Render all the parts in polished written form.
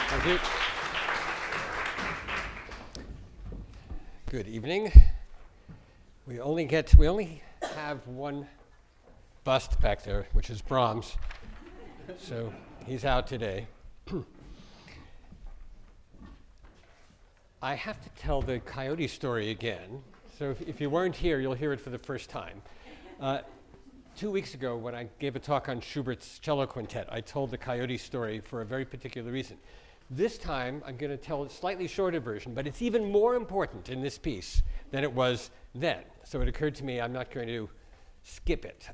Thank you. Good evening. We only have one bust back there, which is Brahms. So he's out today. I have to tell the coyote story again. So if you weren't here, you'll hear it for the first time. 2 weeks ago, when I gave a talk on Schubert's cello quintet, I told the coyote story for a very particular reason. This time, I'm going to tell a slightly shorter version, but it's even more important in this piece than it was then. So it occurred to me I'm not going to skip it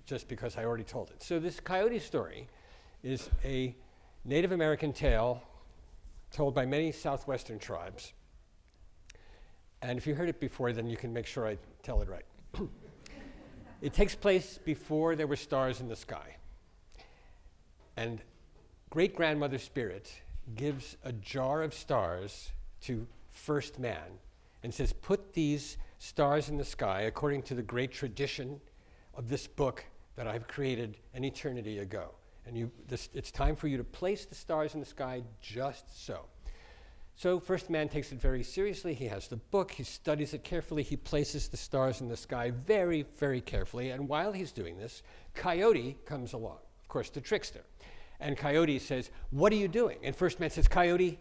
just because I already told it. So this coyote story is a Native American tale told by many southwestern tribes. And if you heard it before, then you can make sure I tell it right. It takes place before there were stars in the sky. And great-grandmother spirit gives a jar of stars to first man and says, put these stars in the sky according to the great tradition of this book that I've created an eternity ago. And it's time for you to place the stars in the sky just so. So first man takes it very seriously. He has the book. He studies it carefully. He places the stars in the sky very, very carefully. And while he's doing this, Coyote comes along, of course, the trickster. And Coyote says, what are you doing? And first man says, Coyote,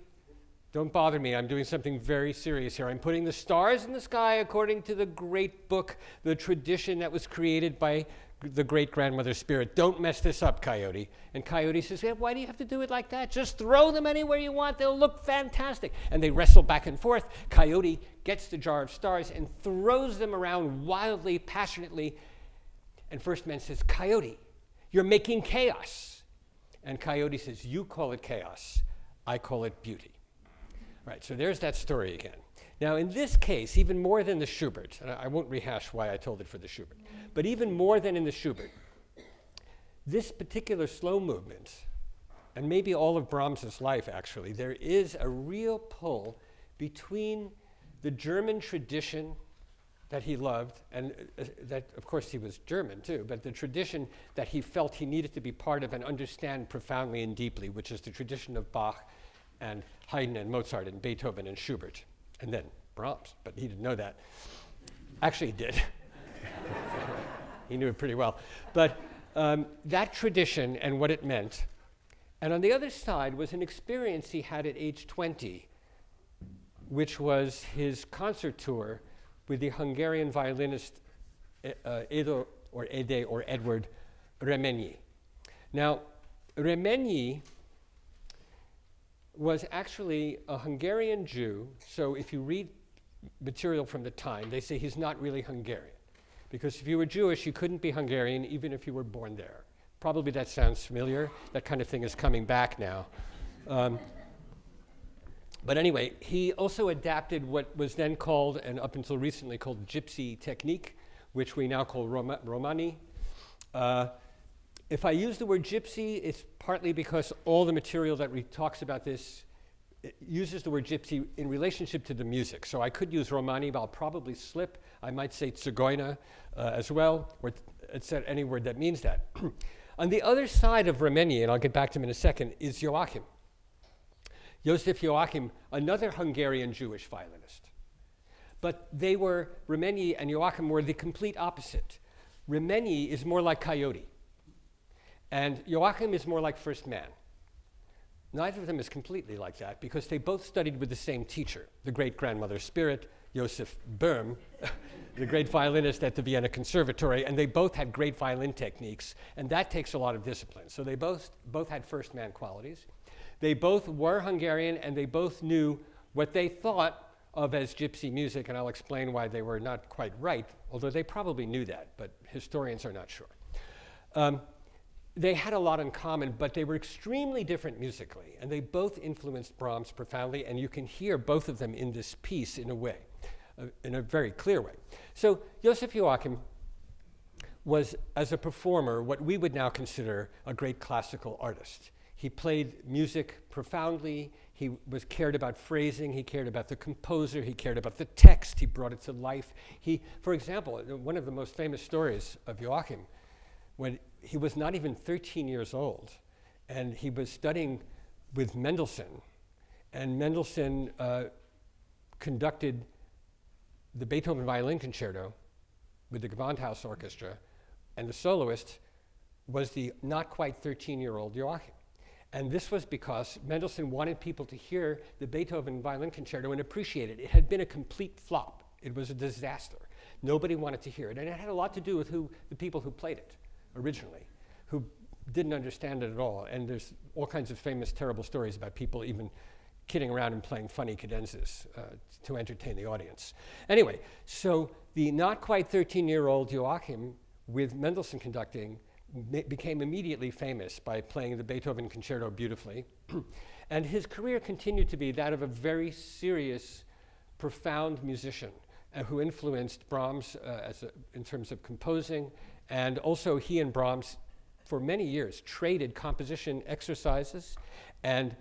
don't bother me. I'm doing something very serious here. I'm putting the stars in the sky according to the great book, the tradition that was created by the great-grandmother spirit. Don't mess this up, Coyote. And Coyote says, yeah, why do you have to do it like that? Just throw them anywhere you want. They'll look fantastic. And they wrestle back and forth. Coyote gets the jar of stars and throws them around wildly, passionately. And first man says, Coyote, you're making chaos. And Coyote says, you call it chaos. I call it beauty. Right, so there's that story again. Now, in this case, even more than the Schubert, and I won't rehash why I told it for the Schubert, but even more than in the Schubert, this particular slow movement, and maybe all of Brahms's life actually, there is a real pull between the German tradition that he loved, and that, of course, he was German too, but the tradition that he felt he needed to be part of and understand profoundly and deeply, which is the tradition of Bach and Haydn and Mozart and Beethoven and Schubert. And then Brahms, but he didn't know that. Actually, he did. He knew it pretty well. But that tradition and what it meant. And on the other side was an experience he had at age 20, which was his concert tour with the Hungarian violinist Edward Reményi. Now, Reményi was actually a Hungarian Jew, so if you read material from the time, they say he's not really Hungarian. Because if you were Jewish, you couldn't be Hungarian even if you were born there. Probably that sounds familiar. That kind of thing is coming back now. But anyway, he also adapted what was then called, and up until recently called, Gypsy technique, which we now call Romani. If I use the word gypsy, it's partly because all the material that talks about this uses the word gypsy in relationship to the music. So I could use Romani, but I'll probably slip. I might say Zigeuner as well, or any word that means that. On the other side of Reményi, and I'll get back to him in a second, is Joachim. Joseph Joachim, another Hungarian Jewish violinist. But Reményi and Joachim were the complete opposite. Reményi is more like Coyote. And Joachim is more like first man. Neither of them is completely like that because they both studied with the same teacher, the great-grandmother spirit, Joseph Böhm, the great violinist at the Vienna Conservatory, and they both had great violin techniques, and that takes a lot of discipline. So they both had first man qualities. They both were Hungarian, and they both knew what they thought of as gypsy music, and I'll explain why they were not quite right, although they probably knew that, but historians are not sure. They had a lot in common, but they were extremely different musically, and they both influenced Brahms profoundly, and you can hear both of them in this piece in a way, in a very clear way. So Joseph Joachim was, as a performer, what we would now consider a great classical artist. He played music profoundly. He cared about phrasing. He cared about the composer. He cared about the text. He brought it to life. For example, one of the most famous stories of Joachim, when he was not even 13 years old, and he was studying with Mendelssohn And Mendelssohn conducted the Beethoven Violin Concerto with the Gewandhaus Orchestra, and the soloist was the not quite 13-year-old Joachim. And this was because Mendelssohn wanted people to hear the Beethoven Violin Concerto and appreciate it. It had been a complete flop. It was a disaster. Nobody wanted to hear it. And it had a lot to do with the people who played it originally, who didn't understand it at all. And there's all kinds of famous, terrible stories about people even kidding around and playing funny cadenzas to entertain the audience. Anyway, so the not quite 13-year-old Joachim, with Mendelssohn conducting, became immediately famous by playing the Beethoven Concerto beautifully. And his career continued to be that of a very serious, profound musician who influenced Brahms in terms of composing. And also he and Brahms, for many years, traded composition exercises. And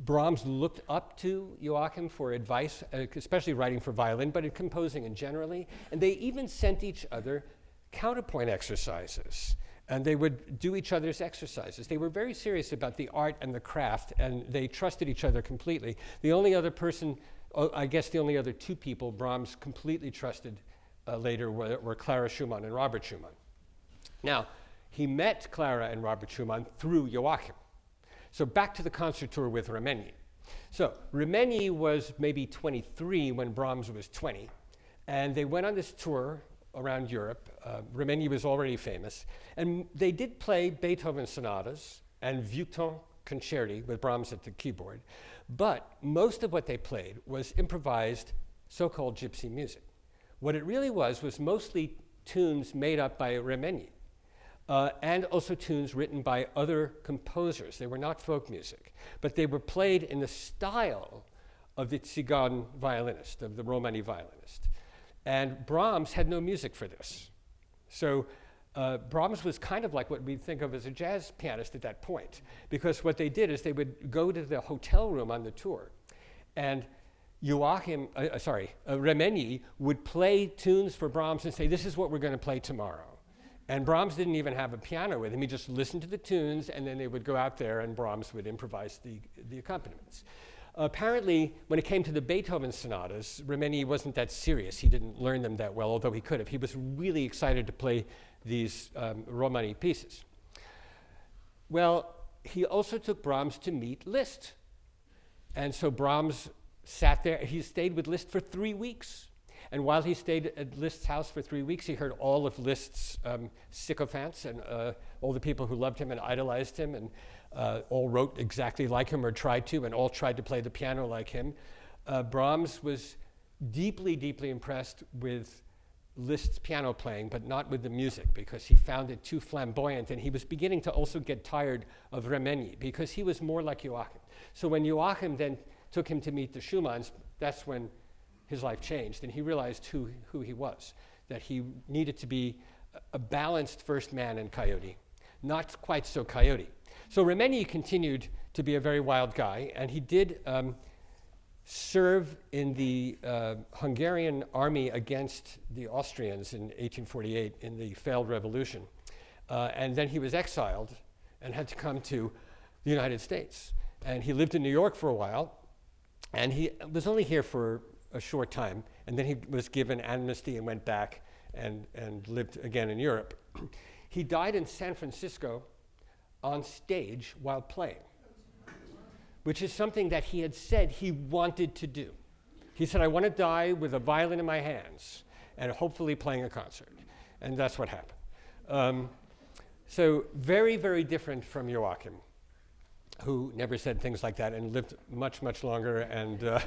Brahms looked up to Joachim for advice, especially writing for violin, but in composing in generally. And they even sent each other counterpoint exercises. And they would do each other's exercises. They were very serious about the art and the craft, and they trusted each other completely. The only other person, I guess the only other two people Brahms completely trusted later were Clara Schumann and Robert Schumann. Now, he met Clara and Robert Schumann through Joachim. So back to the concert tour with Remenyi. So Remenyi was maybe 23 when Brahms was 20, and they went on this tour around Europe. Remenyi was already famous. And they did play Beethoven sonatas and Vieuxtemps concerti with Brahms at the keyboard. But most of what they played was improvised so-called gypsy music. What it really was mostly tunes made up by Remenyi and also tunes written by other composers. They were not folk music, but they were played in the style of the Tsigan violinist, of the Romani violinist. And Brahms had no music for this. So Brahms was kind of like what we think of as a jazz pianist at that point, because what they did is they would go to the hotel room on the tour, and Remenyi would play tunes for Brahms and say, this is what we're going to play tomorrow. And Brahms didn't even have a piano with him. He just listened to the tunes, and then they would go out there, and Brahms would improvise the accompaniments. Apparently, when it came to the Beethoven sonatas, Remenyi wasn't that serious. He didn't learn them that well, although he could have. He was really excited to play these Romani pieces. Well, he also took Brahms to meet Liszt. And so Brahms sat there. He stayed with Liszt for 3 weeks. And while he stayed at Liszt's house for 3 weeks, he heard all of Liszt's sycophants and all the people who loved him and idolized him, and all wrote exactly like him or tried to, and all tried to play the piano like him. Brahms was deeply, deeply impressed with Liszt's piano playing, but not with the music, because he found it too flamboyant, and he was beginning to also get tired of Remenyi, because he was more like Joachim. So when Joachim then took him to meet the Schumanns, that's when his life changed, and he realized who he was, that he needed to be a balanced first man in Coyote, not quite so Coyote. So Remenyi continued to be a very wild guy, and he did serve in the Hungarian army against the Austrians in 1848 in the failed revolution. And then he was exiled and had to come to the United States. And he lived in New York for a while, and he was only here for a short time, and then he was given amnesty and went back and lived again in Europe. He died in San Francisco on stage while playing, which is something that he had said he wanted to do. He said, I want to die with a violin in my hands and hopefully playing a concert. And that's what happened. So very, very different from Joachim, who never said things like that and lived much, much longer. And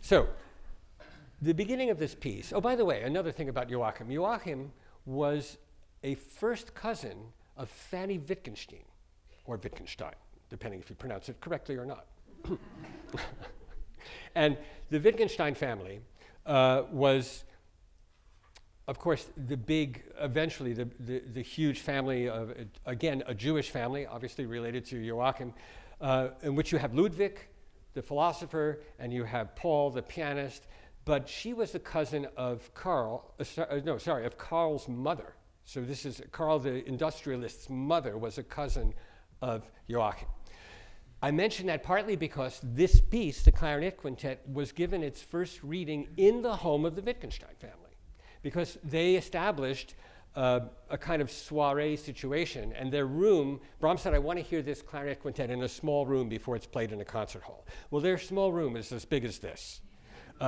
so the beginning of this piece, oh, by the way, another thing about Joachim. Joachim was a first cousin of Fanny Wittgenstein, or Wittgenstein, depending if you pronounce it correctly or not. And the Wittgenstein family was, of course, the big, eventually the huge family of, again, a Jewish family, obviously related to Joachim, in which you have Ludwig, the philosopher, and you have Paul, the pianist, but she was a cousin of of Carl's mother. So this is Carl, the industrialist's mother, was a cousin of Joachim. I mention that partly because this piece, the Clarinet Quintet, was given its first reading in the home of the Wittgenstein family, because they established a kind of soiree situation, and their room, Brahms said, I want to hear this Clarinet Quintet in a small room before it's played in a concert hall. Well, their small room is as big as this.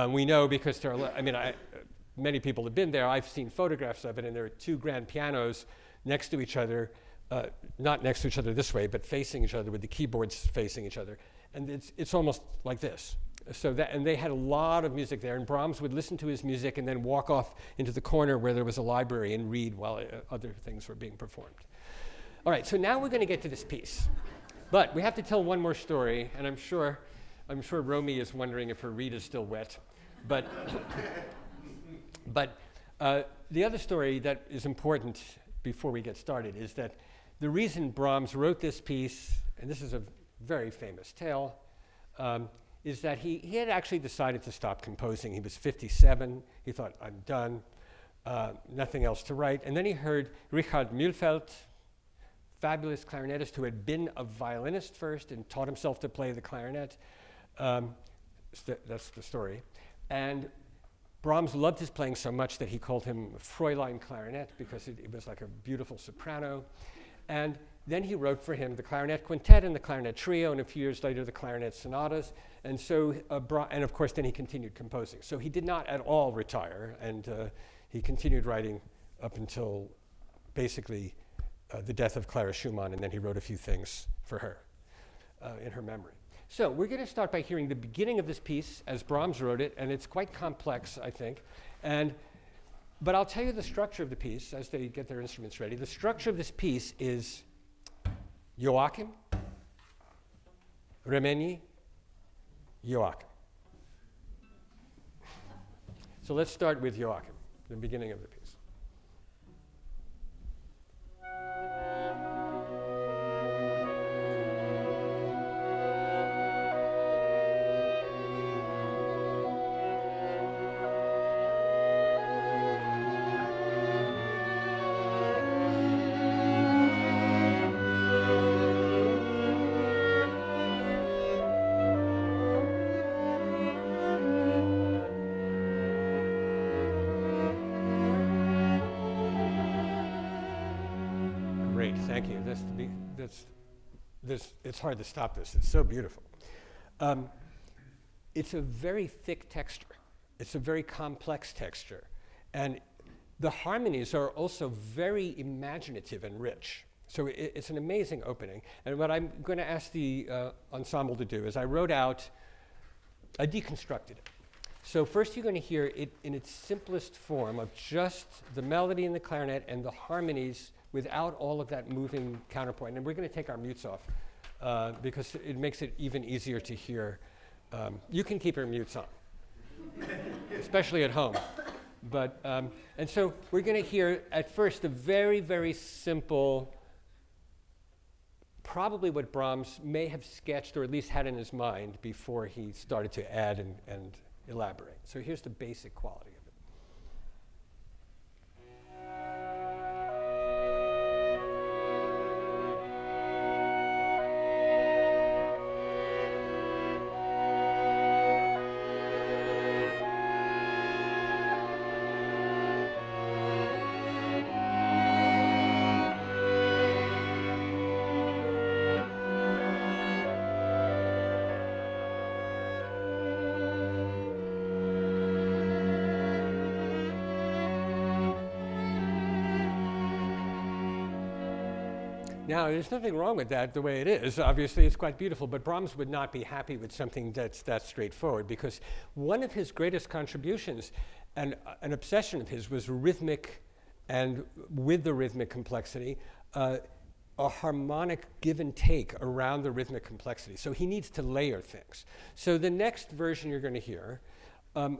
We know because there are, many people have been there. I've seen photographs of it, and there are two grand pianos next to each other, not next to each other this way, but facing each other with the keyboards facing each other. And it's almost like this. And they had a lot of music there, and Brahms would listen to his music and then walk off into the corner where there was a library and read while other things were being performed. All right, so now we're going to get to this piece. But we have to tell one more story, and I'm sure Romie is wondering if her reed is still wet. But the other story that is important before we get started is that the reason Brahms wrote this piece, and this is a very famous tale, is that he had actually decided to stop composing. He was 57. He thought, I'm done, nothing else to write. And then he heard Richard Mühlfeld, fabulous clarinetist who had been a violinist first and taught himself to play the clarinet. That's the story. And Brahms loved his playing so much that he called him Fräulein Clarinet because it was like a beautiful soprano. And then he wrote for him the Clarinet Quintet and the Clarinet Trio, and a few years later the Clarinet Sonatas. And so, and of course, then he continued composing. So he did not at all retire, and he continued writing up until basically the death of Clara Schumann, and then he wrote a few things for her in her memory. So we're going to start by hearing the beginning of this piece as Brahms wrote it, and it's quite complex, I think. But I'll tell you the structure of the piece as they get their instruments ready. The structure of this piece is Joachim, Remeni, Joachim. So let's start with Joachim, the beginning of the piece. Thank you. It's hard to stop this. It's so beautiful. It's a very thick texture. It's a very complex texture. And the harmonies are also very imaginative and rich. So it's an amazing opening. And what I'm going to ask the ensemble to do is I deconstructed it. So first you're going to hear it in its simplest form of just the melody and the clarinet and the harmonies without all of that moving counterpoint. And we're going to take our mutes off because it makes it even easier to hear. You can keep your mutes on, especially at home. But, and so we're going to hear at first a very, very simple, probably what Brahms may have sketched or at least had in his mind before he started to add and elaborate. So here's the basic quality of it. Now, there's nothing wrong with that the way it is. Obviously, it's quite beautiful, but Brahms would not be happy with something that's that straightforward because one of his greatest contributions and an obsession of his was rhythmic, and with the rhythmic complexity, a harmonic give and take around the rhythmic complexity. So he needs to layer things. So the next version you're going to hear,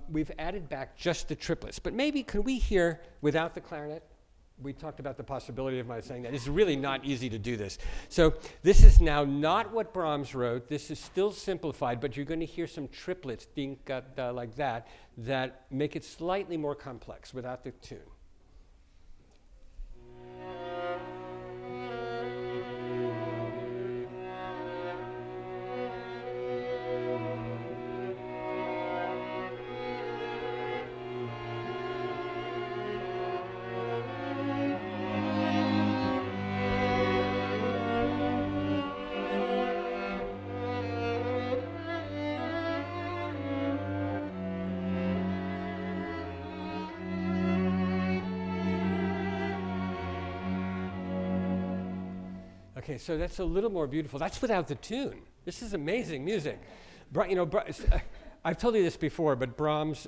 we've added back just the triplets. But maybe can we hear without the clarinet? We talked about the possibility of my saying that. It's really not easy to do this. So this is now not what Brahms wrote. This is still simplified, but you're going to hear some triplets being like that make it slightly more complex without the tune. Okay, so that's a little more beautiful. That's without the tune. This is amazing music. I've told you this before, but Brahms,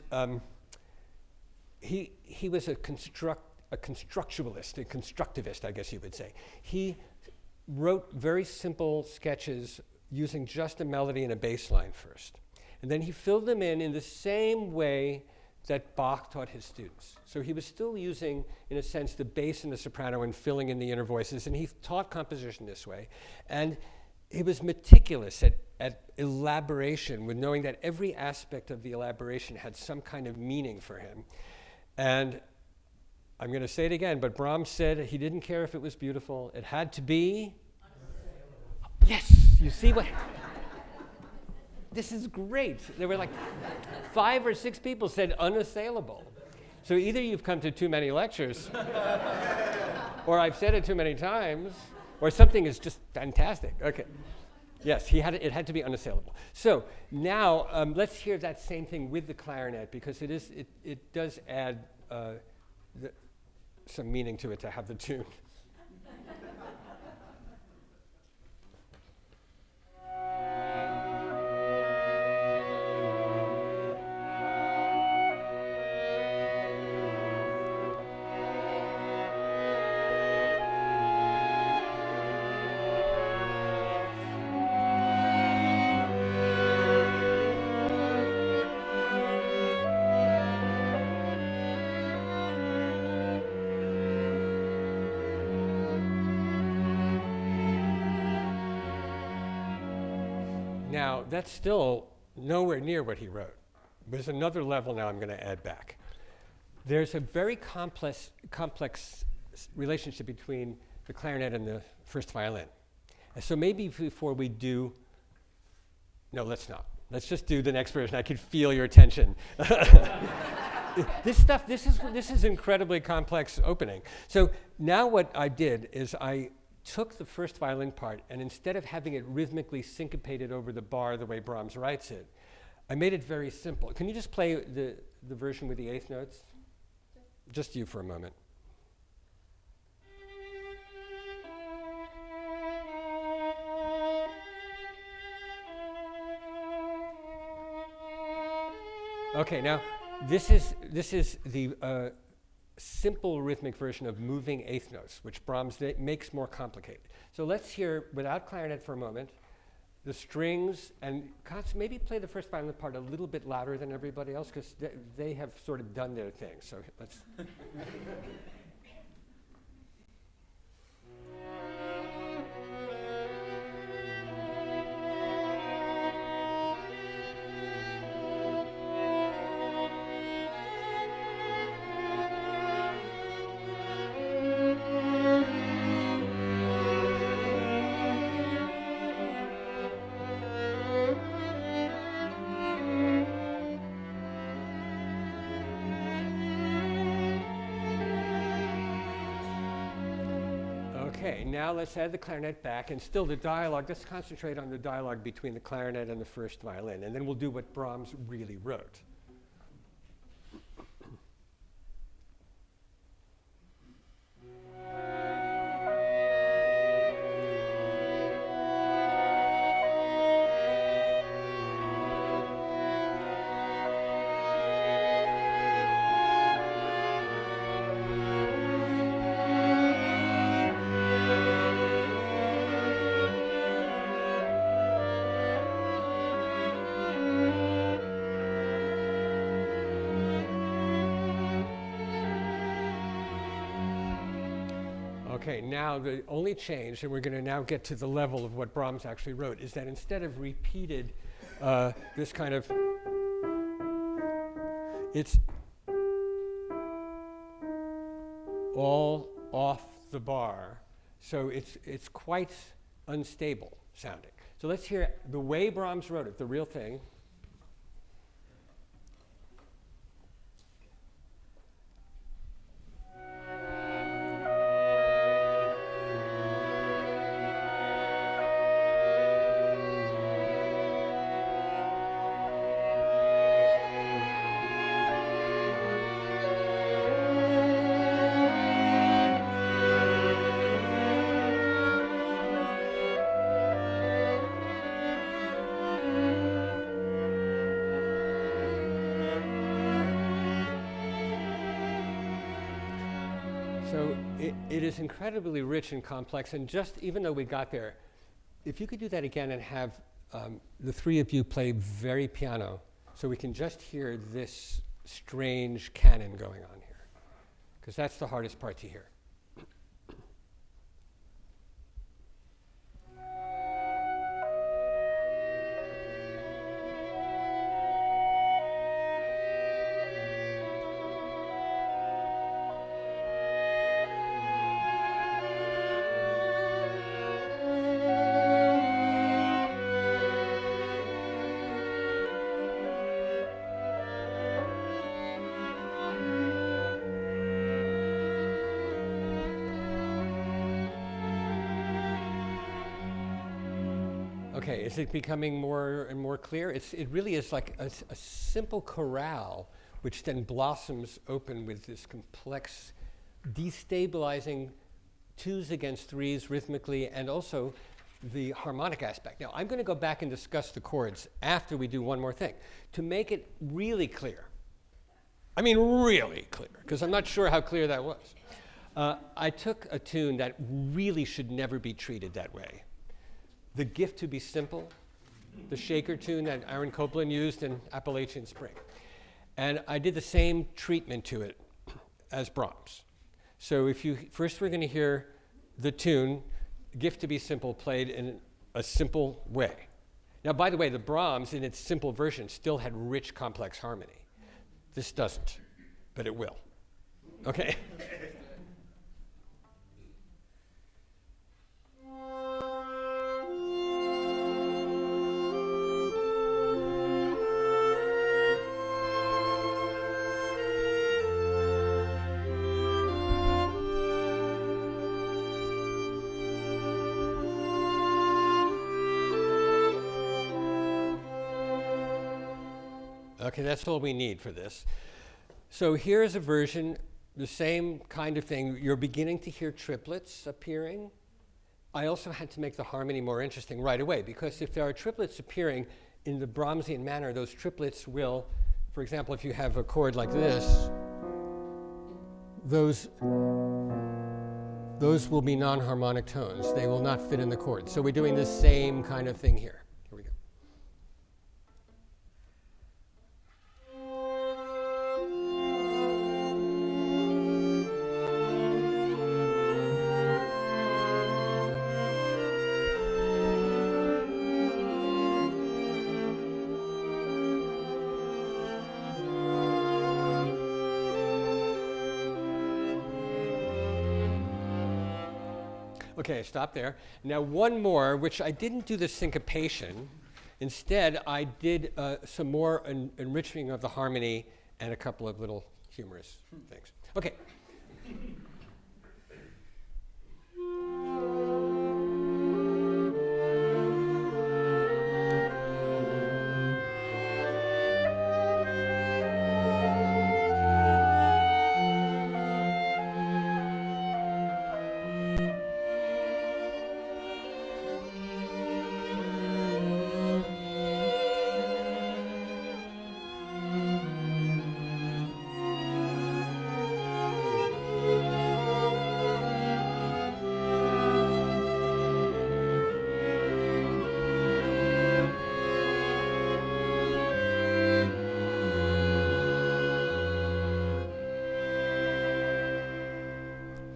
he was a constructualist, a constructivist, I guess you would say. He wrote very simple sketches using just a melody and a bass line first. And then he filled them in the same way that Bach taught his students. So he was still using, in a sense, the bass and the soprano and filling in the inner voices, and he taught composition this way. And he was meticulous at elaboration, with knowing that every aspect of the elaboration had some kind of meaning for him. And I'm going to say it again, but Brahms said he didn't care if it was beautiful. It had to be... Yes, you see what... This is great. There were like 5 or 6 people said unassailable. So either you've come to too many lectures, or I've said it too many times, or something is just fantastic. Okay. Yes, it had to be unassailable. So now let's hear that same thing with the clarinet, because it does add some meaning to it to have the tune. Now, that's still nowhere near what he wrote. There's another level now I'm going to add back. There's a very complex relationship between the clarinet and the first violin. And so maybe before we do... No, let's not. Let's just do the next version. I can feel your tension. This is incredibly complex opening. So now what I did is I took the first violin part, and instead of having it rhythmically syncopated over the bar the way Brahms writes it, I made it very simple. Can you just play the version with the eighth notes? Just you for a moment. Okay, now this is the simple rhythmic version of moving eighth notes, which Brahms makes more complicated. So let's hear, without clarinet for a moment, the strings, and maybe play the first violin part a little bit louder than everybody else, because they have sort of done their thing. So let's... Okay, now let's add the clarinet back, and still the dialogue. Let's concentrate on the dialogue between the clarinet and the first violin, and then we'll do what Brahms really wrote. Okay, now the only change, and we're going to now get to the level of what Brahms actually wrote, is that instead of repeated this kind of, it's all off the bar, so it's quite unstable sounding. So let's hear the way Brahms wrote it, the real thing. it is incredibly rich and complex, and just even though we got there, if you could do that again and have the three of you play very piano, so we can just hear this strange canon going on here, because that's the hardest part to hear. Okay, is it becoming more and more clear? It really is like a simple chorale, which then blossoms open with this complex, destabilizing twos against threes rhythmically, and also the harmonic aspect. Now, I'm going to go back and discuss the chords after we do one more thing to make it really clear. I mean, really clear, because I'm not sure how clear that was. I took a tune that really should never be treated that way. The Gift to Be Simple, the shaker tune that Aaron Copland used in Appalachian Spring. And I did the same treatment to it as Brahms. So first we're going to hear the tune, Gift to Be Simple, played in a simple way. Now, by the way, the Brahms, in its simple version, still had rich, complex harmony. This doesn't, but it will. Okay? Okay, that's all we need for this. So here's a version, the same kind of thing. You're beginning to hear triplets appearing. I also had to make the harmony more interesting right away, because if there are triplets appearing in the Brahmsian manner, those triplets will, for example, if you have a chord like this, those will be non-harmonic tones. They will not fit in the chord. So we're doing the same kind of thing here. Here we go. Okay, stop there. Now one more, which I didn't do the syncopation. Instead, I did some more enriching of the harmony and a couple of little humorous things. Okay.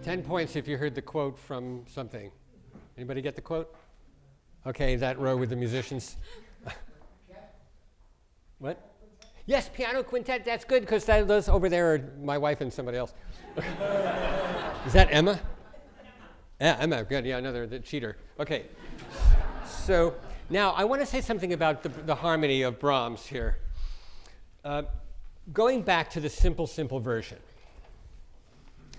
$10 points if you heard the quote from something. Anybody get the quote? Okay, that row with the musicians. What? Yes, piano quintet, that's good, because those over there are my wife and somebody else. Is that Emma? Yeah, Emma, good, yeah, another the cheater. Okay, so now I want to say something about the harmony of Brahms here. Going back to the simple version.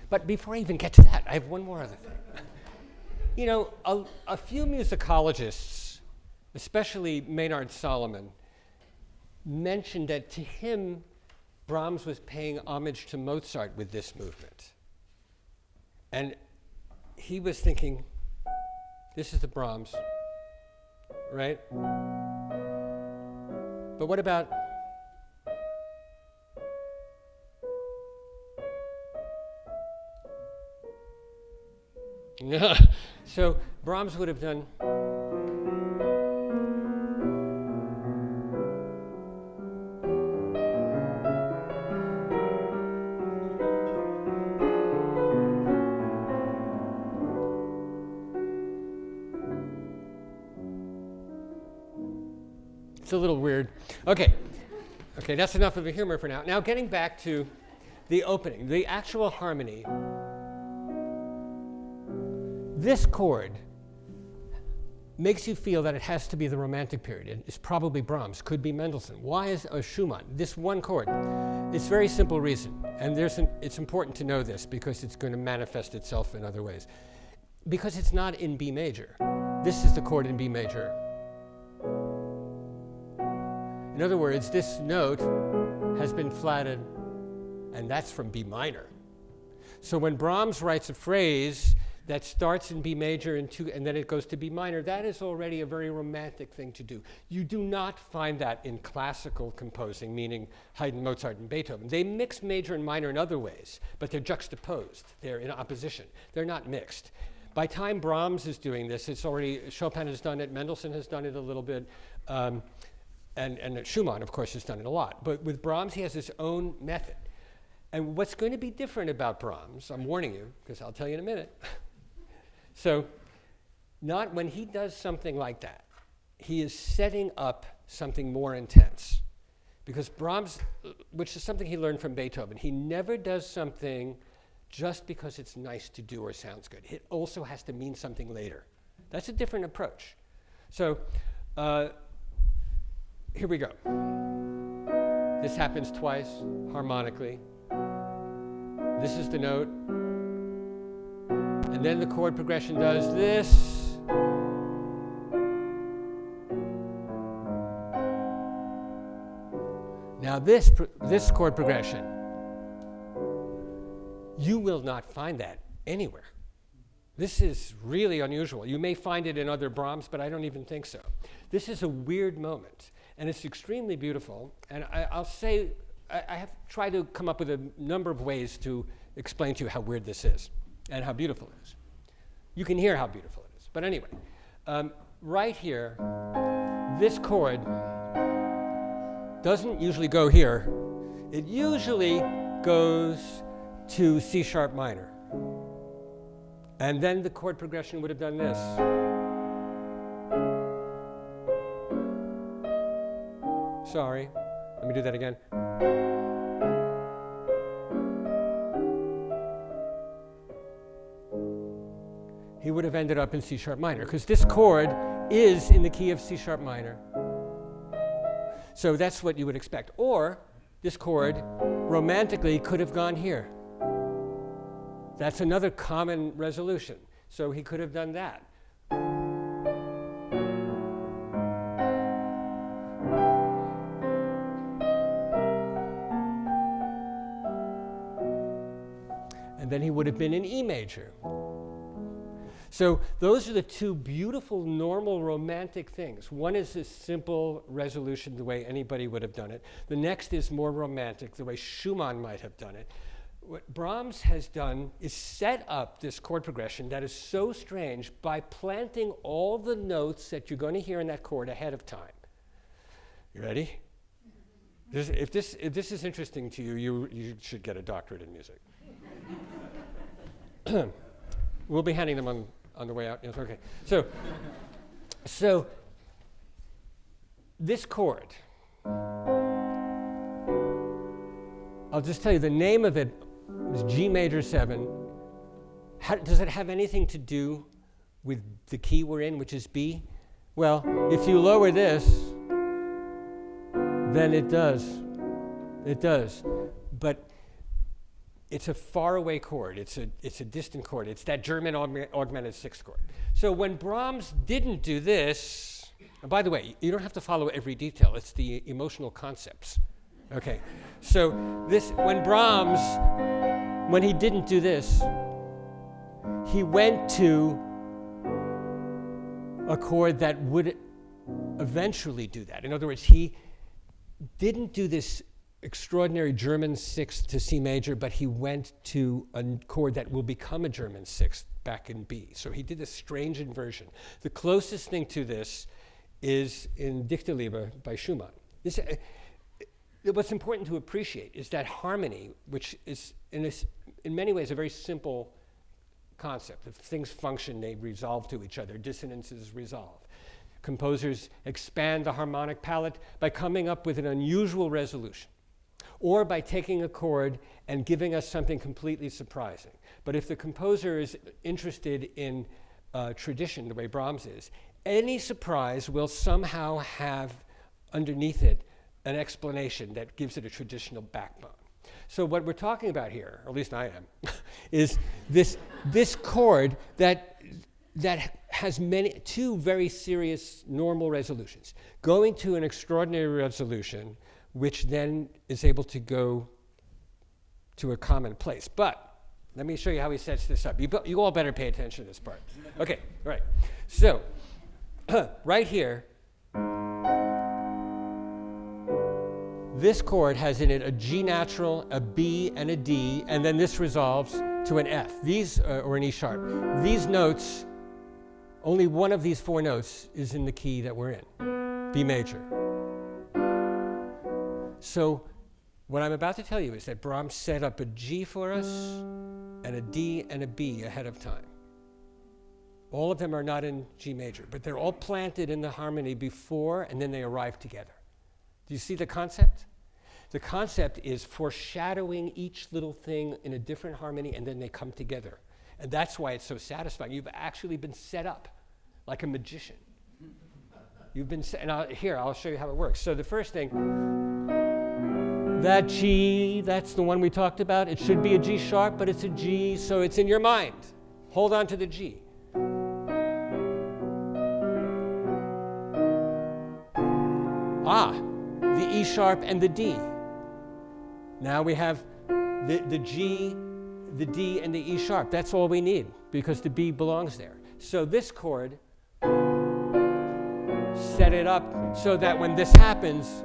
But before I even get to that, I have one more other thing. You know, a few musicologists, especially Maynard Solomon, mentioned that to him, Brahms was paying homage to Mozart with this movement. And he was thinking, this is the Brahms, right? But what about So Brahms would have done. It's a little weird. Okay, that's enough of a humor for now. Now getting back to the opening, the actual harmony. This chord makes you feel that it has to be the Romantic period. It's probably Brahms, could be Mendelssohn. Why is Schumann? This one chord. It's very simple reason, and it's important to know this because it's going to manifest itself in other ways. Because it's not in B major. This is the chord in B major. In other words, this note has been flatted, and that's from B minor. So when Brahms writes a phrase that starts in B major and then it goes to B minor, that is already a very romantic thing to do. You do not find that in classical composing, meaning Haydn, Mozart, and Beethoven. They mix major and minor in other ways, but they're juxtaposed. They're in opposition. They're not mixed. By time Brahms is doing this, it's already, Chopin has done it, Mendelssohn has done it a little bit, and Schumann, of course, has done it a lot. But with Brahms, he has his own method. And what's going to be different about Brahms, I'm warning you, because I'll tell you in a minute. So, not when he does something like that, he is setting up something more intense. Because Brahms, which is something he learned from Beethoven, he never does something just because it's nice to do or sounds good. It also has to mean something later. That's a different approach. So, here we go. This happens twice, harmonically. This is the note. And then the chord progression does this. Now this chord progression, you will not find that anywhere. This is really unusual. You may find it in other Brahms, but I don't even think so. This is a weird moment. And it's extremely beautiful. And I'll say, I have tried to come up with a number of ways to explain to you how weird this is and how beautiful it is. You can hear how beautiful it is. But anyway, right here, this chord doesn't usually go here. It usually goes to C sharp minor. And then the chord progression would have done this. Sorry, let me do that again. He would have ended up in C sharp minor, because this chord is in the key of C sharp minor. So that's what you would expect. Or this chord, romantically, could have gone here. That's another common resolution. So he could have done that. And then he would have been in E major. So those are the two beautiful, normal, romantic things. One is this simple resolution, the way anybody would have done it. The next is more romantic, the way Schumann might have done it. What Brahms has done is set up this chord progression that is so strange by planting all the notes that you're going to hear in that chord ahead of time. You ready? If this is interesting to you, you should get a doctorate in music. We'll be handing them on the way out. Yes, okay. So this chord, I'll just tell you the name of it is G major 7. Does it have anything to do with the key we're in, which is B? Well, if you lower this, then it does. It does. But it's a faraway chord. It's a distant chord. It's that German augmented sixth chord. So when Brahms didn't do this, and by the way, you don't have to follow every detail. It's the emotional concepts. Okay. So when he didn't do this, he went to a chord that would eventually do that. In other words, he didn't do this extraordinary German sixth to C major, but he went to a chord that will become a German sixth back in B. So he did this strange inversion. The closest thing to this is in Dichterliebe by Schumann. What's important to appreciate is that harmony, which is in many ways a very simple concept. If things function, they resolve to each other. Dissonances resolve. Composers expand the harmonic palette by coming up with an unusual resolution, or by taking a chord and giving us something completely surprising. But if the composer is interested in tradition, the way Brahms is, any surprise will somehow have underneath it an explanation that gives it a traditional backbone. So what we're talking about here, or at least I am, is this chord that has two very serious normal resolutions, going to an extraordinary resolution, which then is able to go to a common place. But let me show you how he sets this up. You all better pay attention to this part. Okay, all right. So right here, this chord has in it a G natural, a B, and a D, and then this resolves to an F. These, or an E sharp. These notes, only one of these four notes is in the key that we're in, B major. So what I'm about to tell you is that Brahms set up a G for us and a D and a B ahead of time. All of them are not in G major, but they're all planted in the harmony before, and then they arrive together. Do you see the concept? The concept is foreshadowing each little thing in a different harmony, and then they come together. And that's why it's so satisfying. You've actually been set up like a magician. You've been set, and I'll show you how it works. So the first thing, that G, that's the one we talked about. It should be a G sharp, but it's a G, so it's in your mind. Hold on to the G. The E sharp and the D. Now we have the G, the D, and the E sharp. That's all we need because the B belongs there. So this chord, set it up so that when this happens,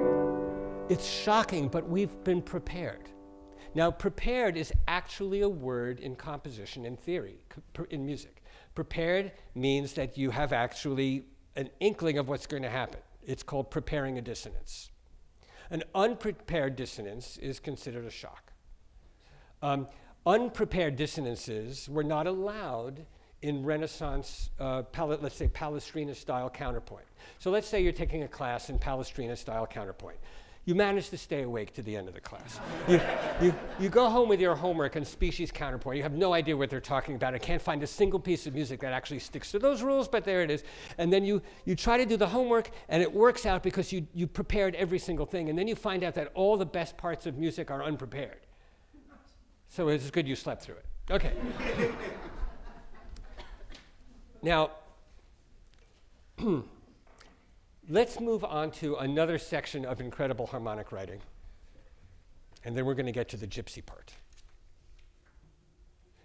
it's shocking, but we've been prepared. Now, prepared is actually a word in composition and theory, in music. Prepared means that you have actually an inkling of what's going to happen. It's called preparing a dissonance. An unprepared dissonance is considered a shock. Unprepared dissonances were not allowed in Renaissance, let's say Palestrina-style counterpoint. So let's say you're taking a class in Palestrina-style counterpoint. You manage to stay awake to the end of the class. You go home with your homework and species counterpoint. You have no idea what they're talking about. I can't find a single piece of music that actually sticks to those rules, but there it is. And then you try to do the homework, and it works out because you prepared every single thing. And then you find out that all the best parts of music are unprepared. So it's good you slept through it. Okay. Now, let's move on to another section of incredible harmonic writing. And then we're going to get to the Gypsy part.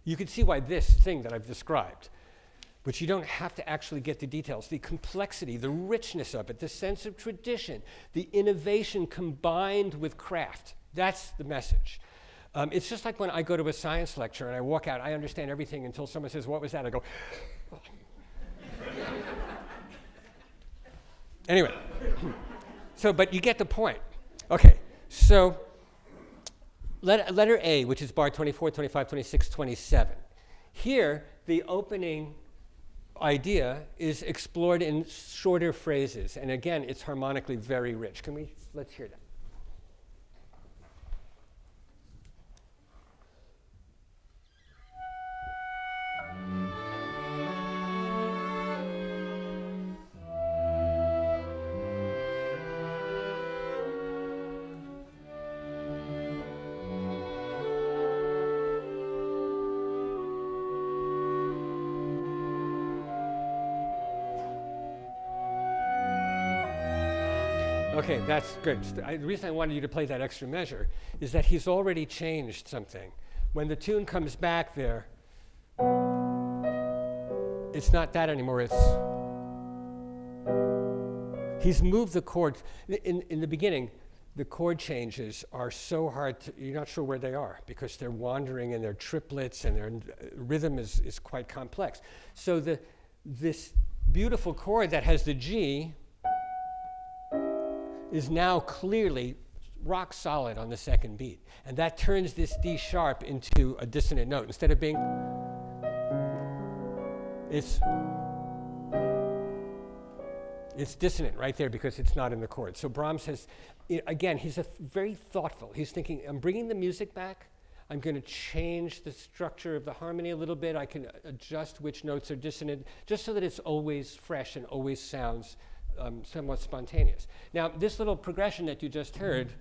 You can see why this thing that I've described, but you don't have to actually get the details, the complexity, the richness of it, the sense of tradition, the innovation combined with craft. That's the message. It's just like when I go to a science lecture and I walk out, I understand everything until someone says, "What was that?" I go, oh. Anyway, but you get the point. Okay, so letter A, which is bar 24, 25, 26, 27. Here, the opening idea is explored in shorter phrases. And again, it's harmonically very rich. Let's hear that. Okay, that's good. The reason I wanted you to play that extra measure is that he's already changed something. When the tune comes back there, it's not that anymore. He's moved the chord. In the beginning, the chord changes are so hard to, you're not sure where they are because they're wandering and they're triplets and their rhythm is quite complex. So this beautiful chord that has the G is now clearly rock solid on the second beat. And that turns this D sharp into a dissonant note. Instead of being, it's dissonant right there because it's not in the chord. So Brahms has, again, he's very thoughtful. He's thinking, I'm bringing the music back. I'm going to change the structure of the harmony a little bit. I can adjust which notes are dissonant, just so that it's always fresh and always sounds somewhat spontaneous. Now, this little progression that you just heard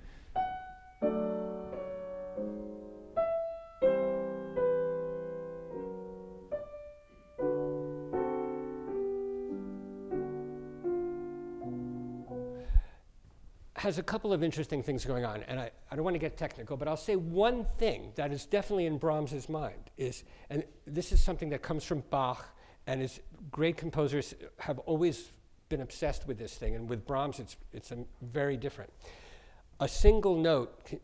has a couple of interesting things going on, and I don't want to get technical, but I'll say one thing that is definitely in Brahms's mind is, and this is something that comes from Bach, and his great composers have always been obsessed with this thing, and with Brahms it's very different. A single note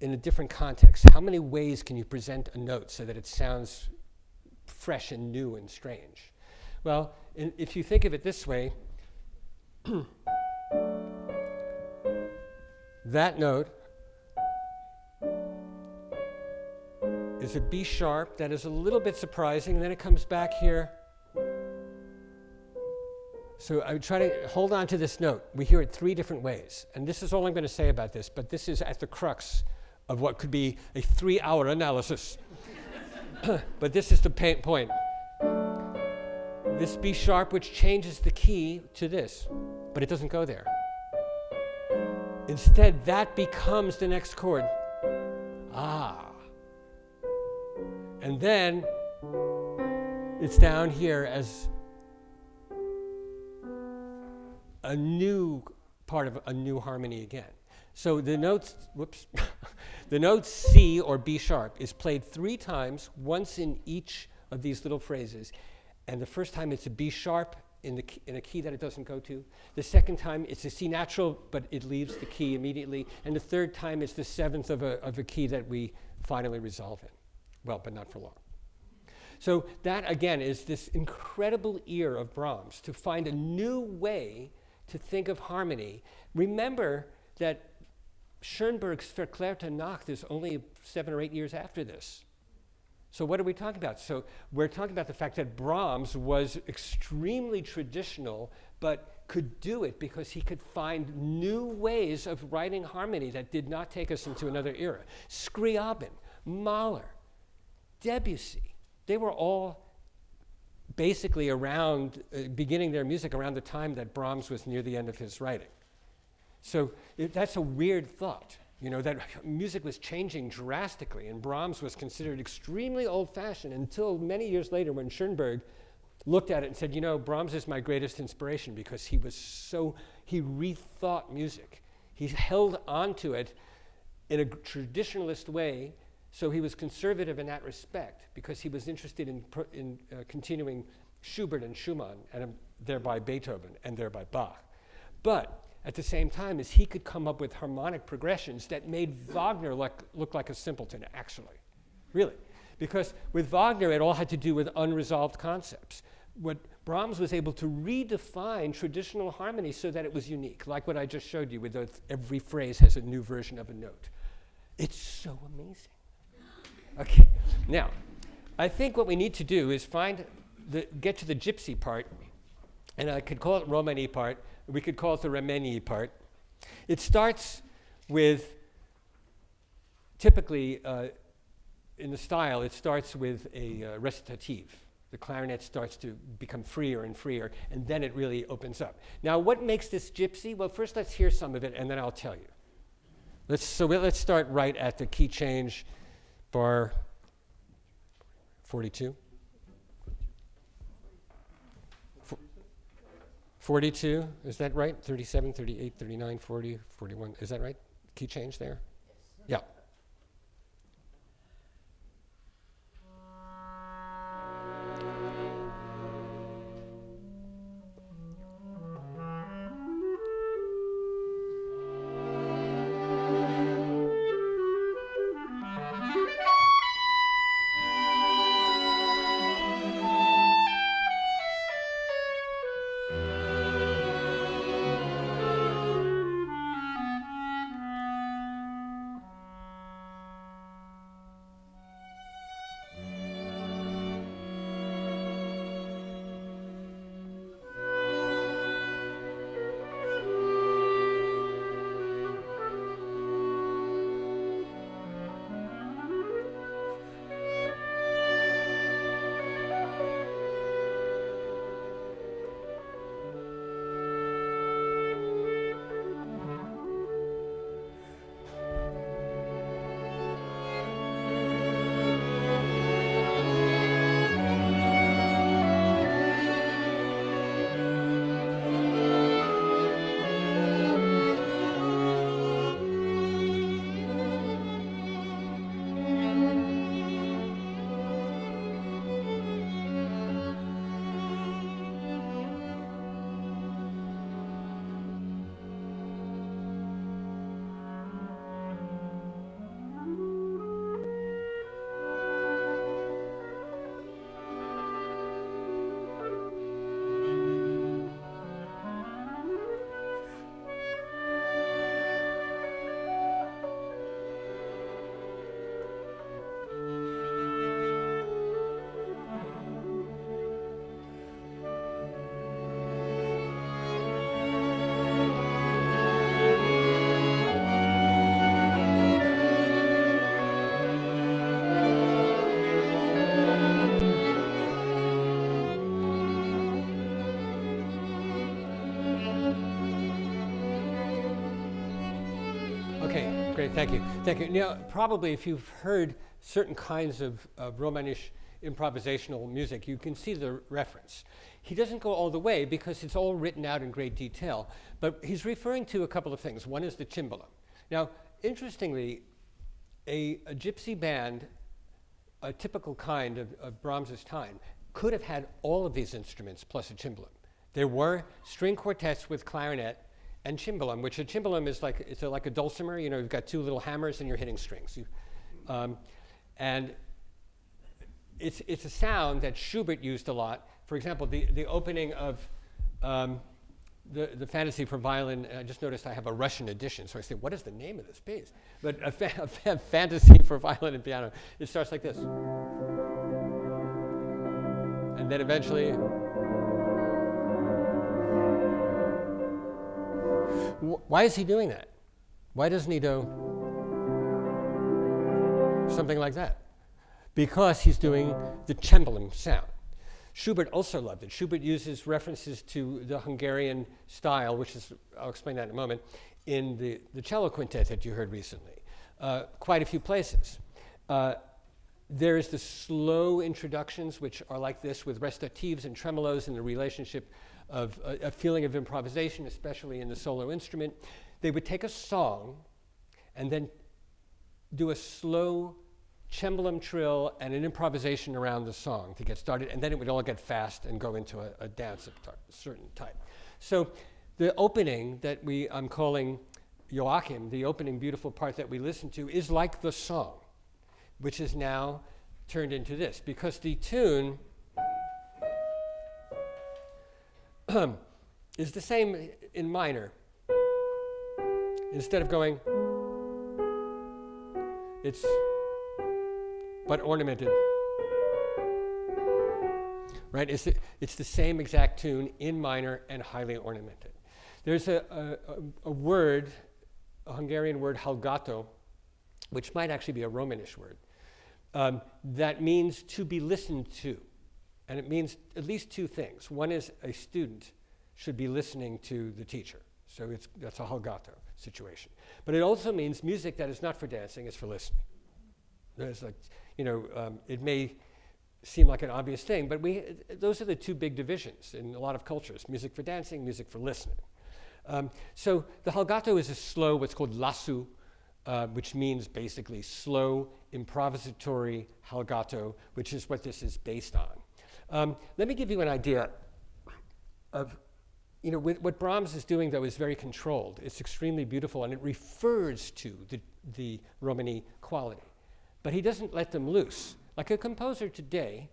in a different context, how many ways can you present a note so that it sounds fresh and new and strange? Well, if you think of it this way, that note is a B sharp that is a little bit surprising, and then it comes back here. So I would try to hold on to this note. We hear it three different ways, and this is all I'm going to say about this, but this is at the crux of what could be a 3-hour analysis. But this is the point. This B sharp, which changes the key to this, but it doesn't go there. Instead, that becomes the next chord. Ah. And then it's down here as a new part of a new harmony again. So the notes, the note C or B sharp is played 3 times, once in each of these little phrases. And the first time it's a B sharp in a key that it doesn't go to. The second time it's a C natural, but it leaves the key immediately. And the third time it's the 7th of a key that we finally resolve in. Well, but not for long. So that, again, is this incredible ear of Brahms to find a new way to think of harmony. Remember that Schoenberg's Verklärte Nacht is only 7 or 8 years after this. So what are we talking about? So we're talking about the fact that Brahms was extremely traditional, but could do it because he could find new ways of writing harmony that did not take us into another era. Scriabin, Mahler, Debussy, they were all basically around, beginning their music around the time that Brahms was near the end of his writing. So that's a weird thought. You know, that music was changing drastically, and Brahms was considered extremely old-fashioned until many years later when Schoenberg looked at it and said, you know, Brahms is my greatest inspiration because he rethought music. He held onto it in a traditionalist way, so he was conservative in that respect because he was interested in continuing Schubert and Schumann, and thereby Beethoven, and thereby Bach. But at the same time as he could come up with harmonic progressions that made Wagner look like a simpleton, actually. Really. Because with Wagner, it all had to do with unresolved concepts. What Brahms was able to redefine traditional harmony so that it was unique, like what I just showed you, with every phrase has a new version of a note. It's so amazing. Okay, now, I think what we need to do is get to the Gypsy part, and I could call it Romani part. We could call it the Remeni part. It starts with, typically in the style, it starts with a recitative. The clarinet starts to become freer and freer, and then it really opens up. Now, what makes this Gypsy? Well, first let's hear some of it, and then I'll tell you. Let's start right at the key change, bar 42. 42, is that right? 37, 38, 39, 40, 41, is that right? Key change there? Yes. Yeah. Okay, great, thank you. Thank you. Now, probably if you've heard certain kinds of Romanish improvisational music, you can see the reference. He doesn't go all the way because it's all written out in great detail, but he's referring to a couple of things. One is the cimbalom. Now, interestingly, a gypsy band, a typical kind of Brahms's time, could have had all of these instruments plus a cimbalom. There were string quartets with clarinet and cimbalom, which a cimbalom is like, it's like a dulcimer. You know, you've got two little hammers and you're hitting strings. And it's a sound that Schubert used a lot. For example, the opening of the Fantasy for Violin, I just noticed I have a Russian edition, so I say, what is the name of this piece? But a Fantasy for Violin and Piano, it starts like this. And then eventually, why is he doing that? Why doesn't he do something like that? Because he's doing the cimbalom sound. Schubert also loved it. Schubert uses references to the Hungarian style, which is, I'll explain that in a moment, in the cello quintet that you heard recently. Quite a few places. There's the slow introductions, which are like this, with recitatives and tremolos and the relationship of a feeling of improvisation, especially in the solo instrument. They would take a song and then do a slow cimbalom trill and an improvisation around the song to get started, and then it would all get fast and go into a dance of a certain type. So the opening that I'm calling Joachim, the opening beautiful part that we listen to, is like the song, which is now turned into this, because the tune is the same in minor. Instead of going, it's but ornamented, right? It's the same exact tune in minor and highly ornamented. There's a word, a Hungarian word, hallgató, which might actually be a Romanish word, that means to be listened to. And it means at least two things. One is a student should be listening to the teacher. So that's a hallgató situation. But it also means music that is not for dancing, it's for listening. There's like, it may seem like an obvious thing, but those are the two big divisions in a lot of cultures: music for dancing, music for listening. So the hallgató is a slow, what's called lassú, which means basically slow, improvisatory hallgató, which is what this is based on. Let me give you an idea of, what Brahms is doing, though, is very controlled. It's extremely beautiful, and it refers to the Romani quality. But he doesn't let them loose. Like a composer today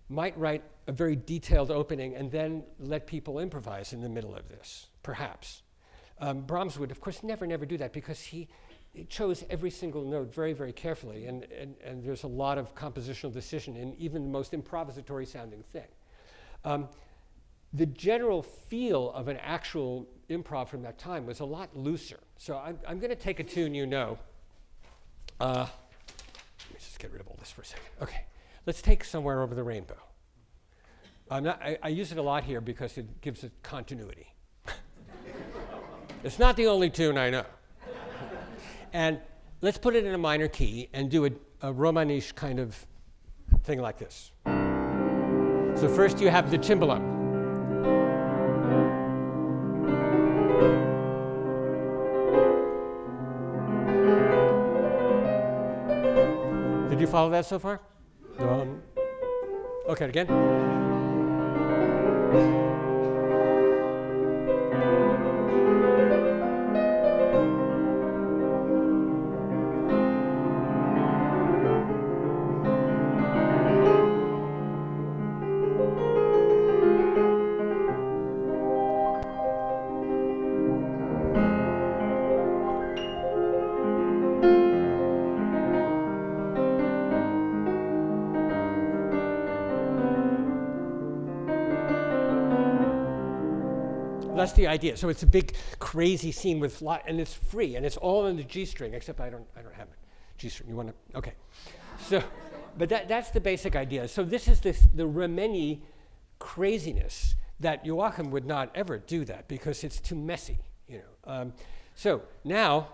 might write a very detailed opening and then let people improvise in the middle of this, perhaps. Brahms would, of course, never do that, because he chose every single note very, very carefully, and there's a lot of compositional decision in even the most improvisatory sounding thing. The general feel of an actual improv from that time was a lot looser. So I'm going to take a tune let me just get rid of all this for a second. Okay, let's take Somewhere Over the Rainbow. I use it a lot here because it gives it continuity. It's not the only tune I know. And let's put it in a minor key and do a Romanish kind of thing like this. So first you have the cimbalom. Did you follow that so far? Okay, again. That's the idea. So it's a big, crazy scene with and it's free, and it's all in the G string, except I don't have it. G string. You want to? Okay. So, but that's the basic idea. So this is the Romani craziness that Joachim would not ever do that because it's too messy, So now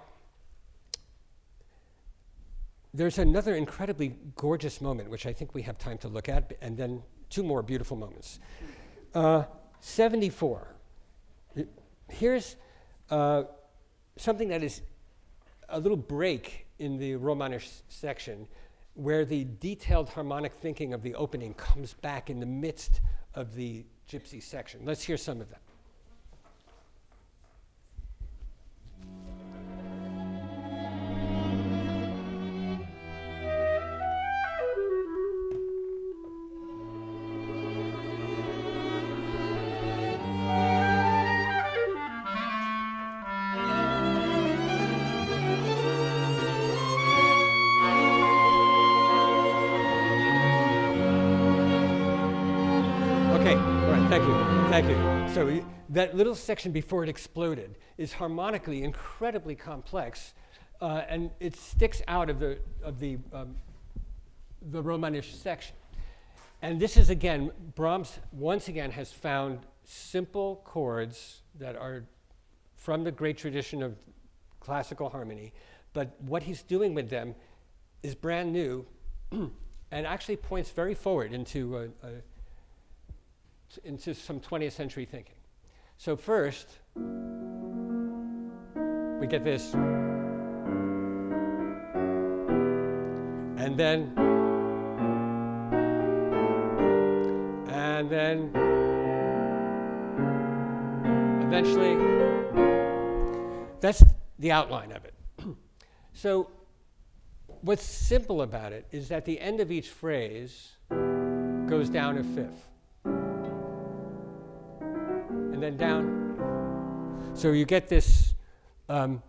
there's another incredibly gorgeous moment, which I think we have time to look at, and then two more beautiful moments. 74. Here's something that is a little break in the Romanish section, where the detailed harmonic thinking of the opening comes back in the midst of the Gypsy section. Let's hear some of that. Thank you. So that little section before it exploded is harmonically incredibly complex, and it sticks out of the Romanish section. And this is, again, Brahms once again has found simple chords that are from the great tradition of classical harmony, but what he's doing with them is brand new and actually points very forward into some 20th century thinking. So first, we get this, and then, eventually, that's the outline of it. So what's simple about it is that the end of each phrase goes down a fifth. And then down. So you get this I'm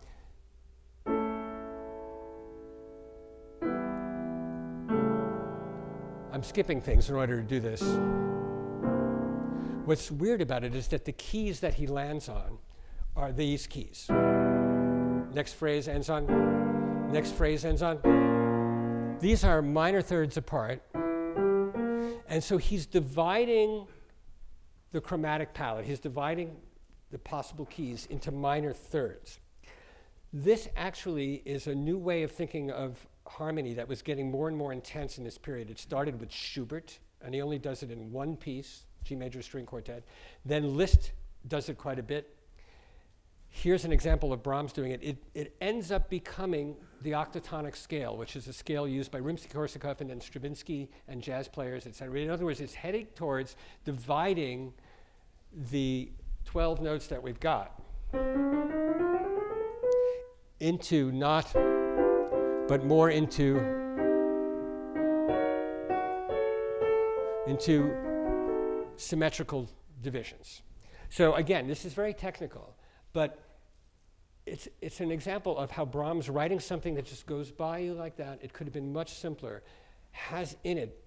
skipping things in order to do this. What's weird about it is that the keys that he lands on are these keys. Next phrase ends on, next phrase ends on. These are minor thirds apart. And so he's dividing the chromatic palette. He's dividing the possible keys into minor thirds. This actually is a new way of thinking of harmony that was getting more and more intense in this period. It started with Schubert, and he only does it in one piece, G major string quartet. Then Liszt does it quite a bit. Here's an example of Brahms doing it. It ends up becoming the octatonic scale, which is a scale used by Rimsky-Korsakov and then Stravinsky and jazz players, etc. In other words, it's heading towards dividing the 12 notes that we've got into not, but more into symmetrical divisions. So again, this is very technical, but it's an example of how Brahms, writing something that just goes by you like that, it could have been much simpler, has in it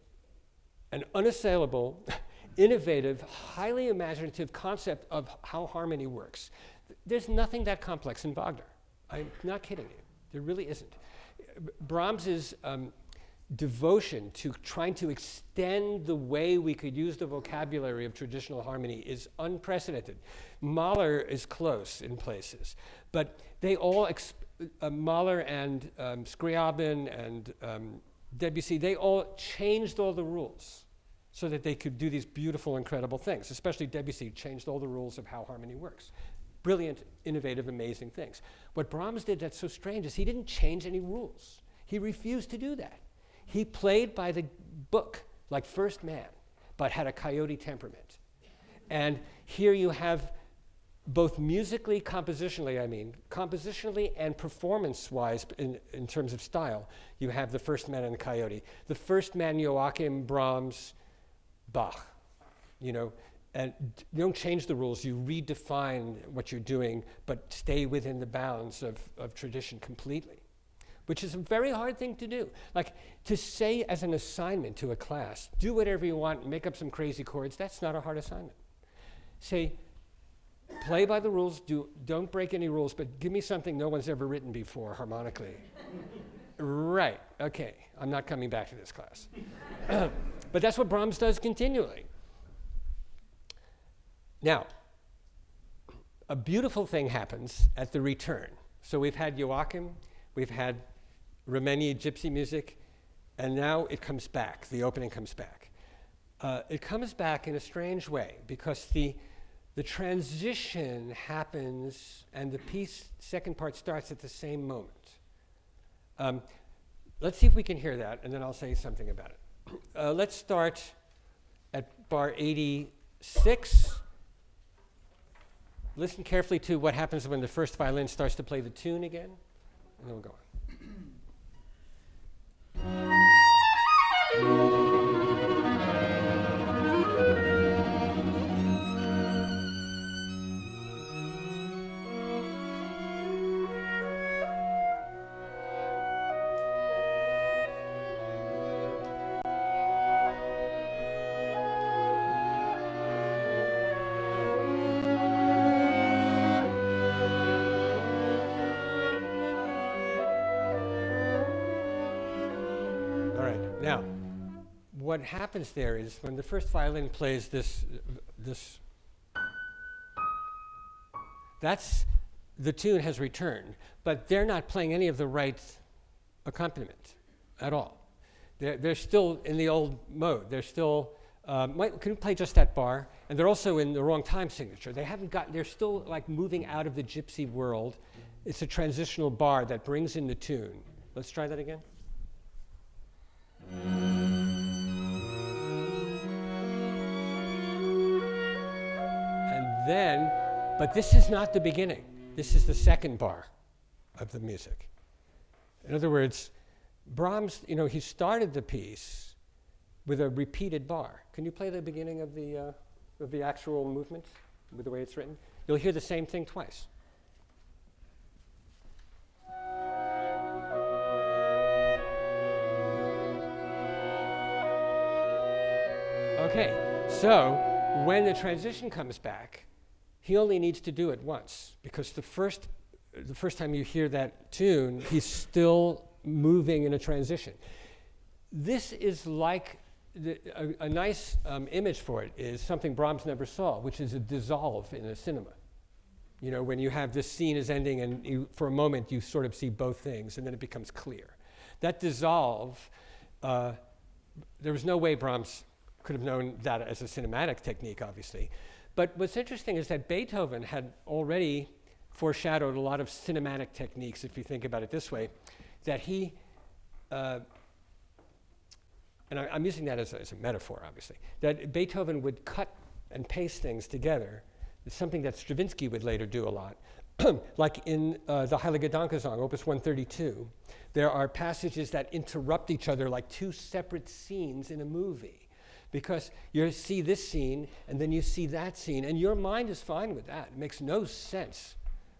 an unassailable, innovative, highly imaginative concept of how harmony works. There's nothing that complex in Wagner. I'm not kidding you. There really isn't. Brahms's devotion to trying to extend the way we could use the vocabulary of traditional harmony is unprecedented. Mahler is close in places, but they all, Mahler and Scriabin and Debussy, they all changed all the rules so that they could do these beautiful, incredible things. Especially Debussy changed all the rules of how harmony works. Brilliant, innovative, amazing things. What Brahms did that's so strange is he didn't change any rules. He refused to do that. He played by the book, like First Man, but had a coyote temperament. And here you have both musically, compositionally and performance-wise in terms of style, you have the First Man and the coyote. The First Man, Joachim, Brahms, Bach, and you don't change the rules, you redefine what you're doing, but stay within the bounds of tradition completely, which is a very hard thing to do. Like, to say as an assignment to a class, do whatever you want, make up some crazy chords, that's not a hard assignment. Say, play by the rules, don't break any rules, but give me something no one's ever written before harmonically. Right, okay, I'm not coming back to this class. But that's what Brahms does continually. Now, a beautiful thing happens at the return. So we've had Joachim, we've had Romanie Gypsy music, and now it comes back, the opening comes back. It comes back in a strange way because the transition happens and the piece, second part starts at the same moment. Let's see if we can hear that, and then I'll say something about it. Let's start at bar 86. Listen carefully to what happens when the first violin starts to play the tune again, and then we'll go on. Now, what happens there is when the first violin plays this, that's the tune has returned, but they're not playing any of the right accompaniment at all. They're still in the old mode. They're still, can you play just that bar? And they're also in the wrong time signature. They're still like moving out of the gypsy world. It's a transitional bar that brings in the tune. Let's try that again. And then, but this is not the beginning. This is the second bar of the music. In other words, Brahms, he started the piece with a repeated bar. Can you play the beginning of the actual movement with the way it's written? You'll hear the same thing twice. Okay, so when the transition comes back, he only needs to do it once, because the first time you hear that tune, he's still moving in a transition. This is like a nice image for it is something Brahms never saw, which is a dissolve in a cinema. When you have this scene is ending and for a moment you sort of see both things and then it becomes clear. That dissolve, there was no way Brahms could have known that as a cinematic technique, obviously. But what's interesting is that Beethoven had already foreshadowed a lot of cinematic techniques, if you think about it this way, that he, and I'm using that as a metaphor, obviously, that Beethoven would cut and paste things together. It's something that Stravinsky would later do a lot. Like in the Heilige Dankesang, Opus 132, there are passages that interrupt each other like two separate scenes in a movie. Because you see this scene, and then you see that scene, and your mind is fine with that. It makes no sense.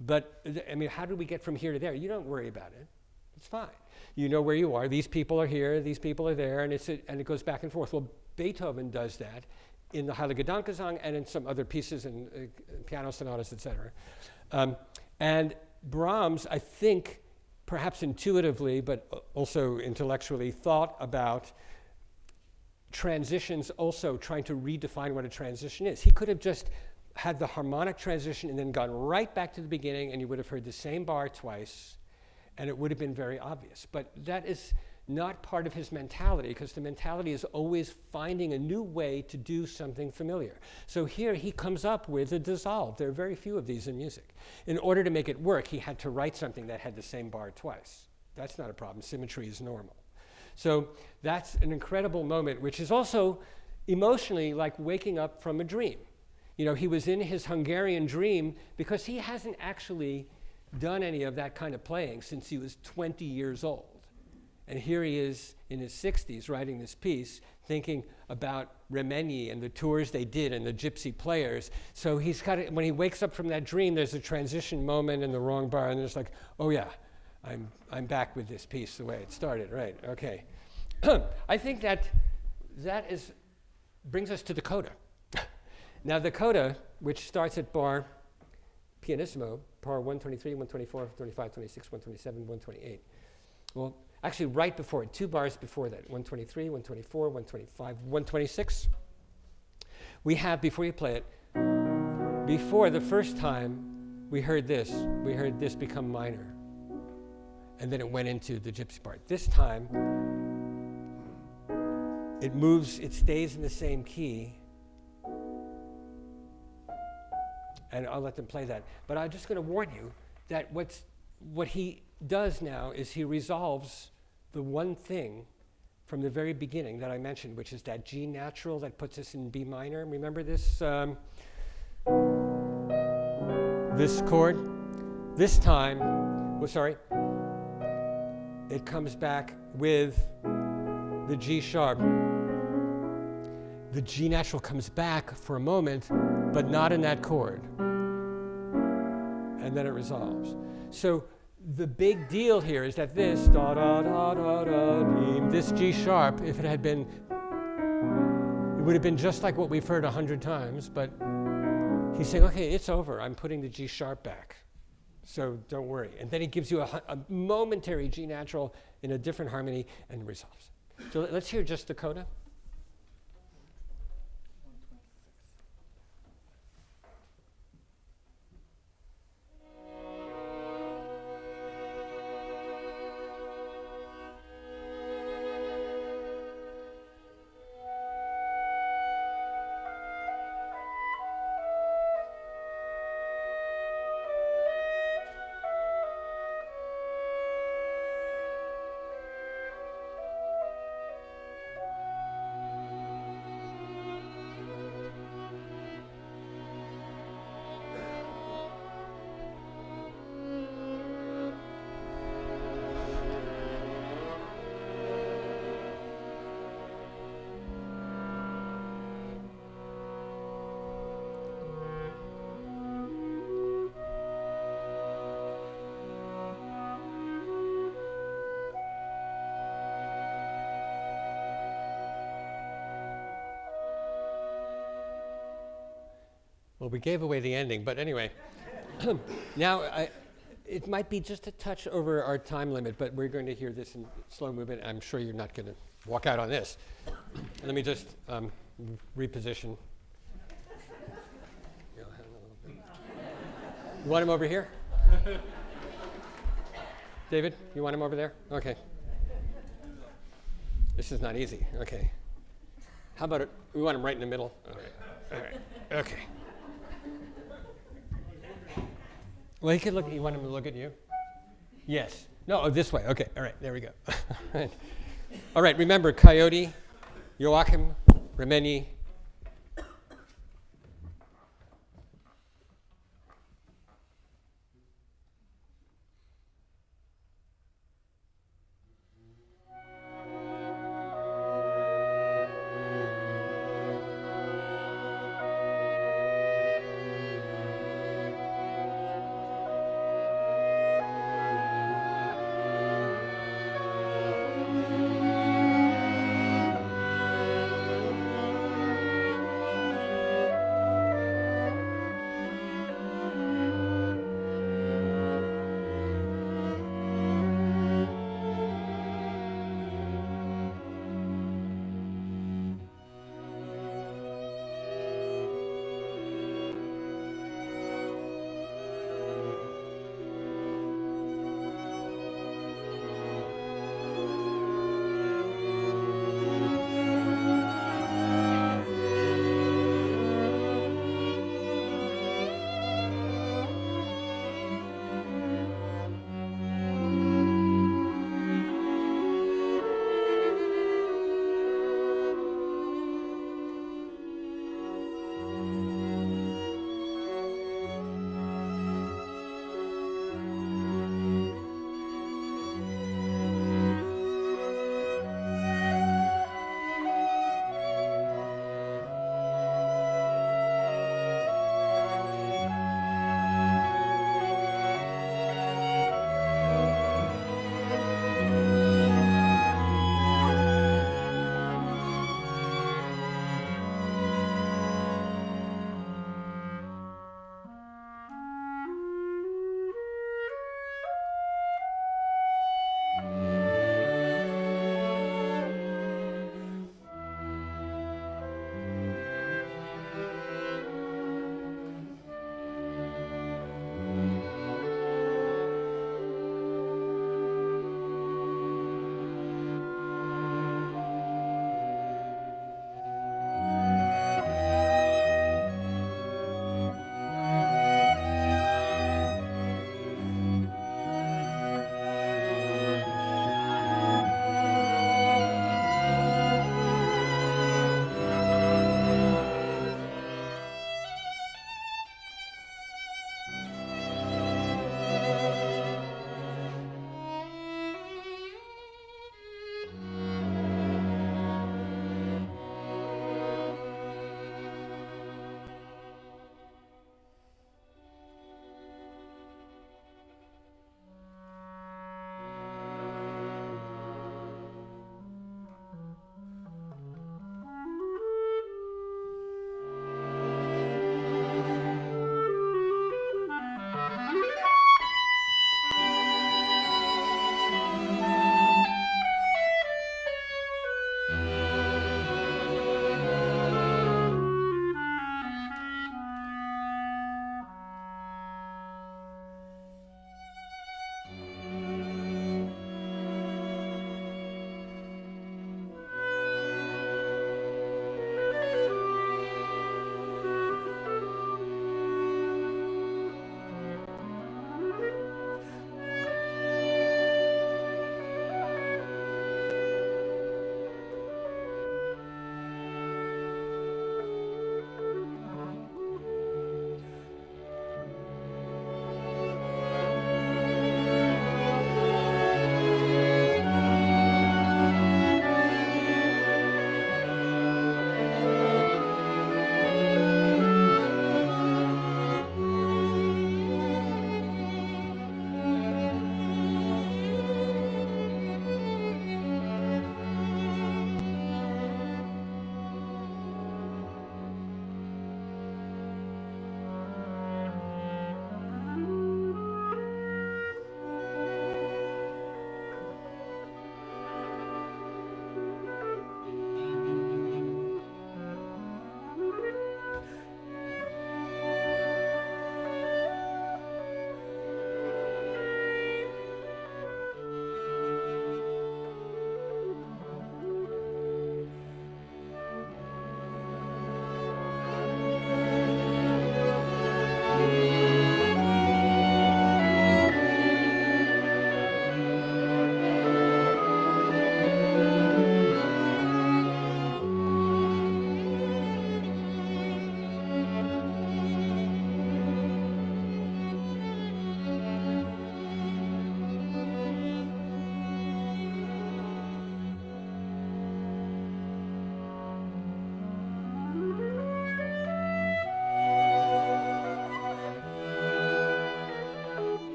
But, how do we get from here to there? You don't worry about it. It's fine. You know where you are. These people are here, these people are there, and it goes back and forth. Well, Beethoven does that in the Heilige Dankesang and in some other pieces and piano sonatas, etc. And Brahms, I think, perhaps intuitively, but also intellectually, thought about transitions, also trying to redefine what a transition is. He could have just had the harmonic transition and then gone right back to the beginning, and you would have heard the same bar twice, and it would have been very obvious. But that is not part of his mentality, because the mentality is always finding a new way to do something familiar. So here he comes up with a dissolve. There are very few of these in music. In order to make it work, he had to write something that had the same bar twice. That's not a problem. Symmetry is normal. So that's an incredible moment, which is also emotionally like waking up from a dream. He was in his Hungarian dream because he hasn't actually done any of that kind of playing since he was 20 years old. And here he is in his 60s writing this piece, thinking about Romanie and the tours they did and the gypsy players. So he's got it, when he wakes up from that dream, there's a transition moment in the wrong bar, and there's like, oh yeah, I'm back with this piece the way it started, right? Okay. I think that brings us to the coda. Now the coda, which starts at bar pianissimo, bar 123, 124, 125, 26, 127, 128. Well, actually right before it, 2 bars before that, 123, 124, 125, 126. We have, before you play it, before the first time we heard this become minor. and then it went into the Gypsy part. This time, it moves, it stays in the same key, and I'll let them play that. But I'm just going to warn you that what he does now is he resolves the one thing from the very beginning that I mentioned, which is that G natural that puts us in B minor. Remember this? This chord? This time, it comes back with the G sharp. The G natural comes back for a moment, but not in that chord. And then it resolves. So the big deal here is that this da da da da da, this G sharp, if it had been, it would have been just like what we've heard 100 times, but he's saying, okay, it's over. I'm putting the G sharp back. So don't worry. And then he gives you a momentary G natural in a different harmony and resolves. So let's hear just the coda. Well, we gave away the ending, but anyway. Now, it might be just a touch over our time limit, but we're going to hear this in slow movement. I'm sure you're not going to walk out on this. Let me just reposition. You want him over here? David, you want him over there? Okay. This is not easy. Okay. How about it? We want him right in the middle? All right. All right. Okay. Well, he could look. You want him to look at you? Yes. No, oh, this way. Okay. All right. There we go. All right. Remember, coyote, Joachim, Remeni,